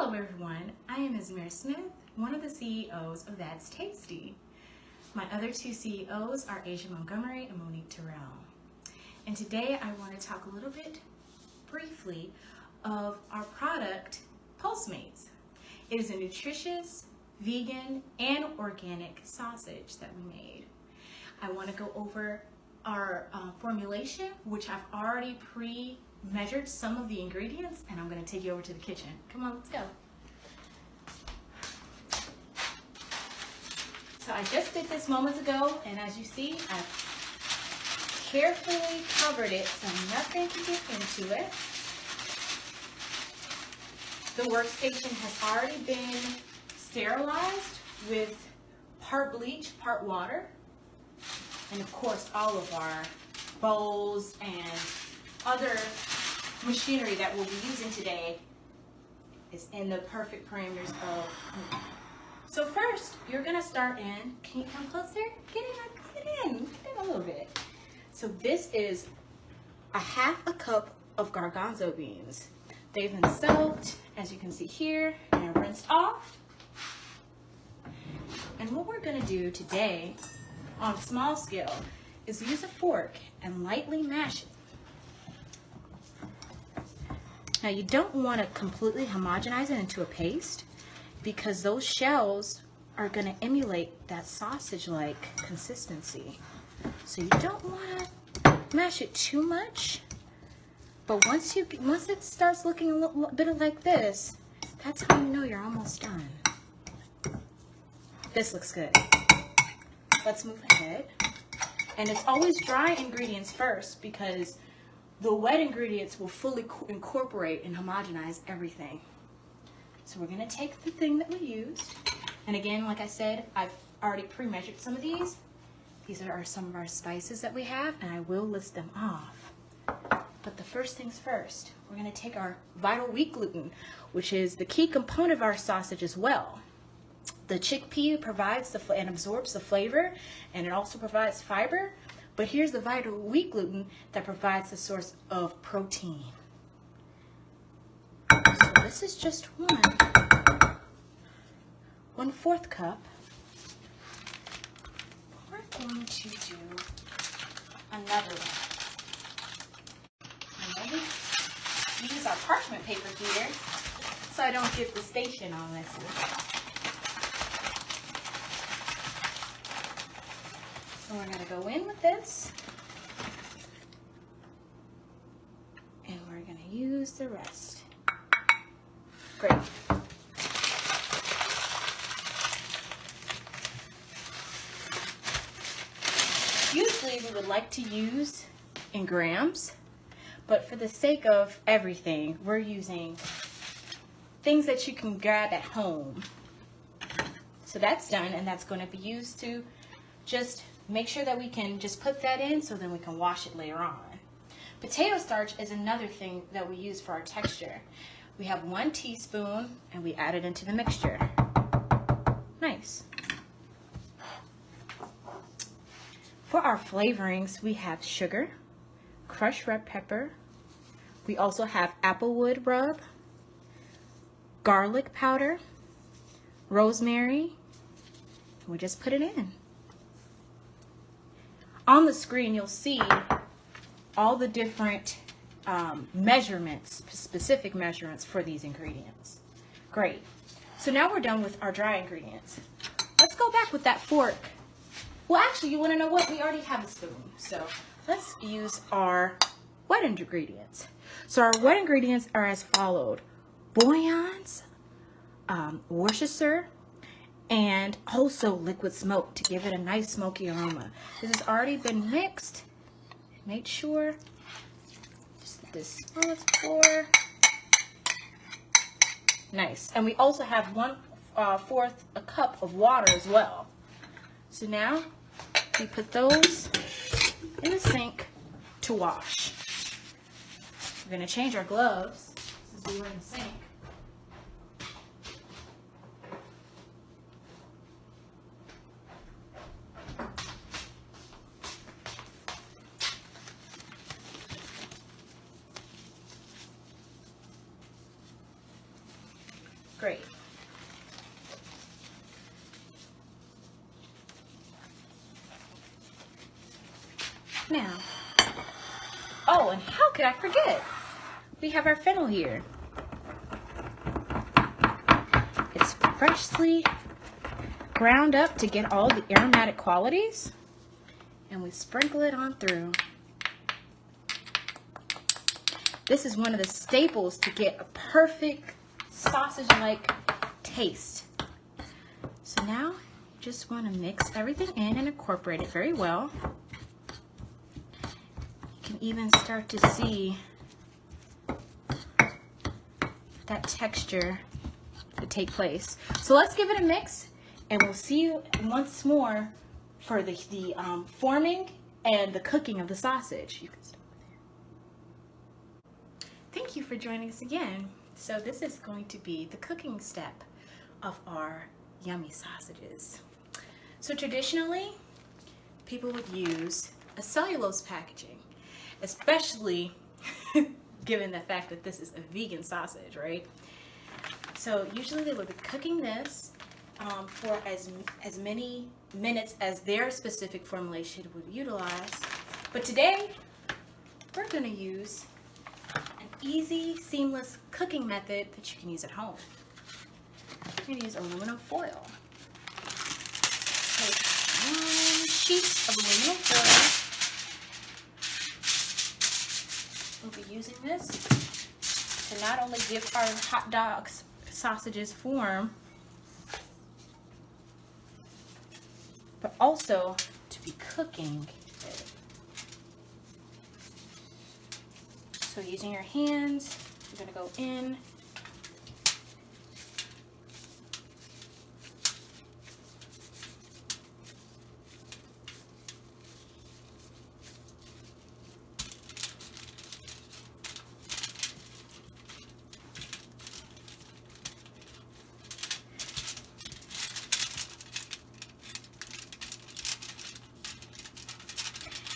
Hello everyone, I am Ms. Mary Smith, one of the CEOs of That's Tasty. My other two CEOs are Asia Montgomery and Monique Terrell. And today I want to talk a little bit briefly of our product, Postmates. It is a nutritious, vegan, and organic sausage that we made. I want to go over our formulation, which I've already pre-measured some of the ingredients, and I'm going to take you over to the kitchen. Come on, let's go. So I just did this moments ago, and as you see, I've carefully covered it so nothing can get into it. The workstation has already been sterilized with part bleach, part water. And of course, all of our bowls and other machinery that we'll be using today is in the perfect parameters of. So first, you're gonna start in, can you come closer? Get in a little bit. So this is a half a cup of garbanzo beans. They've been soaked, as you can see here, and rinsed off. And what we're gonna do today on small scale is use a fork and lightly mash it. Now you don't want to completely homogenize it into a paste because those shells are going to emulate that sausage-like consistency. So you don't want to mash it too much, but once it starts looking a little bit like this, that's how you know you're almost done. This looks good. Let's move ahead. And it's always dry ingredients first because the wet ingredients will fully incorporate and homogenize everything. So we're going to take the thing that we used. And again, like I said, I've already pre-measured some of these. These are some of our spices that we have, and I will list them off. But the first things first, we're going to take our vital wheat gluten, which is the key component of our sausage as well. The chickpea provides and absorbs the flavor, and it also provides fiber. But here's the vital wheat gluten that provides the source of protein. So this is just 1/4 cup. We're going to do another one. And then we use our parchment paper here so I don't get the station all messy. So we're going to go in with this, and we're going to use the rest. Great. Usually we would like to use in grams, but for the sake of everything, we're using things that you can grab at home. So that's done, and that's going to be used to just make sure that we can just put that in so then we can wash it later on. Potato starch is another thing that we use for our texture. We have 1 teaspoon and we add it into the mixture. Nice. For our flavorings, we have sugar, crushed red pepper. We also have applewood rub, garlic powder, rosemary. We just put it in. On the screen, you'll see all the different measurements, specific measurements for these ingredients. Great. So now we're done with our dry ingredients. Let's go back with that fork. Well, actually, you want to know what? We already have a spoon. So let's use our wet ingredients. So our wet ingredients are as followed. Bouillons, Worcestershire, and also liquid smoke to give it a nice smoky aroma. This has already been mixed. Make sure just this on the floor. Nice. And we also have 1/4 a cup of water as well. So now we put those in the sink to wash. We're going to change our gloves since we were in the sink. Great. Now, oh, and how could I forget? We have our fennel here. It's freshly ground up to get all the aromatic qualities, and we sprinkle it on through. This is one of the staples to get a perfect sausage-like taste. So now you just want to mix everything in and incorporate it very well. You can even start to see that texture to take place. So let's give it a mix, and we'll see you once more for the forming and the cooking of the sausage. You can start with here. Thank you for joining us again. So this is going to be the cooking step of our yummy sausages. So traditionally, people would use a cellulose packaging, especially given the fact that this is a vegan sausage, right? So usually they would be cooking this for as many minutes as their specific formulation would utilize. But today, we're going to use an easy, seamless cooking method that you can use at home. We're going to use aluminum foil. Take one sheet of aluminum foil. We'll be using this to not only give our hot dogs, sausages form, but also to be cooking it. So using your hands, you're going to go in.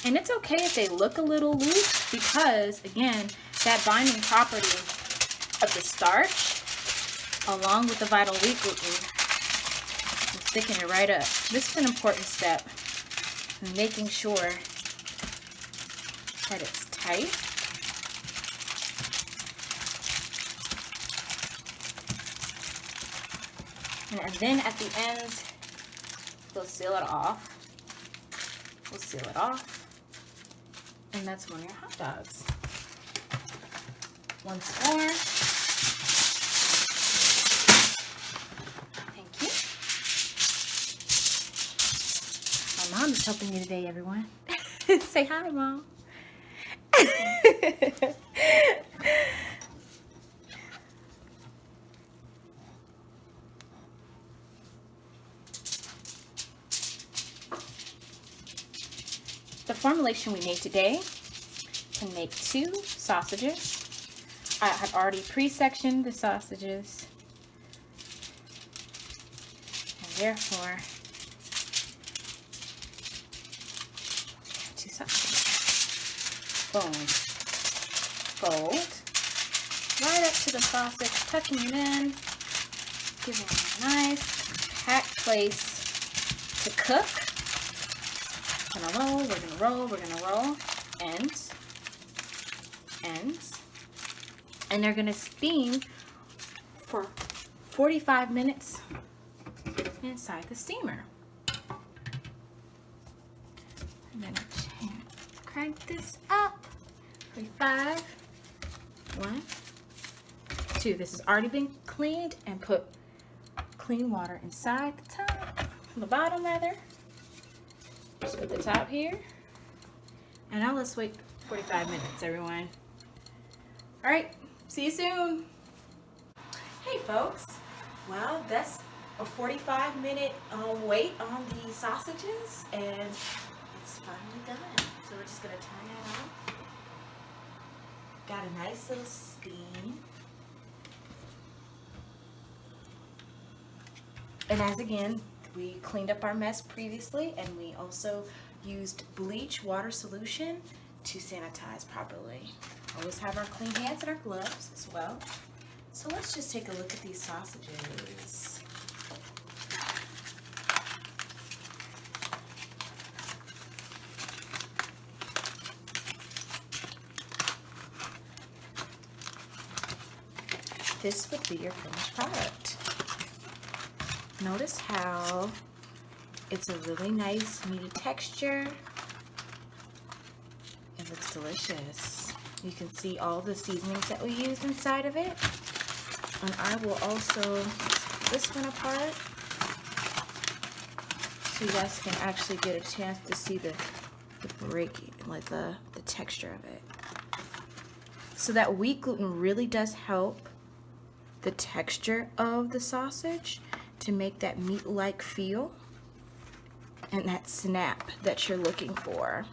And it's okay if they look a little loose, because again, that binding property of the starch along with the vital wheat gluten will thicken it right up. This is an important step in making sure that it's tight. And then at the ends, we'll seal it off. We'll seal it off. And that's one of your hot dogs. Once more. Thank you. My mom is helping me today, everyone. Say hi, Mom. The formulation we made today can make 2 sausages. I have already pre-sectioned the sausages, and therefore 2 sausages. Boom. Fold right up to the sausage, tucking it in, giving it a nice packed place to cook. We're gonna roll, we're gonna roll, we're gonna roll. Ends. Ends. And they're gonna steam for 45 minutes inside the steamer. I'm gonna crank this up. 45. 1, 2. This has already been cleaned and put clean water inside the top, the bottom rather. Just put the top here. And now let's wait 45 minutes, everyone. All right, see you soon. Hey folks, well, that's a 45-minute wait on the sausages, and it's finally done. So we're just gonna turn it on. Got a nice little steam. And as again, we cleaned up our mess previously, and we also used bleach water solution to sanitize properly. Always have our clean hands and our gloves as well. So let's just take a look at these sausages. This would be your finished product. Notice how it's a really nice meaty texture. It looks delicious. You can see all the seasonings that we used inside of it. And I will also take this one apart so you guys can actually get a chance to see the breaking, like the texture of it. So that wheat gluten really does help the texture of the sausage to make that meat-like feel and that snap that you're looking for.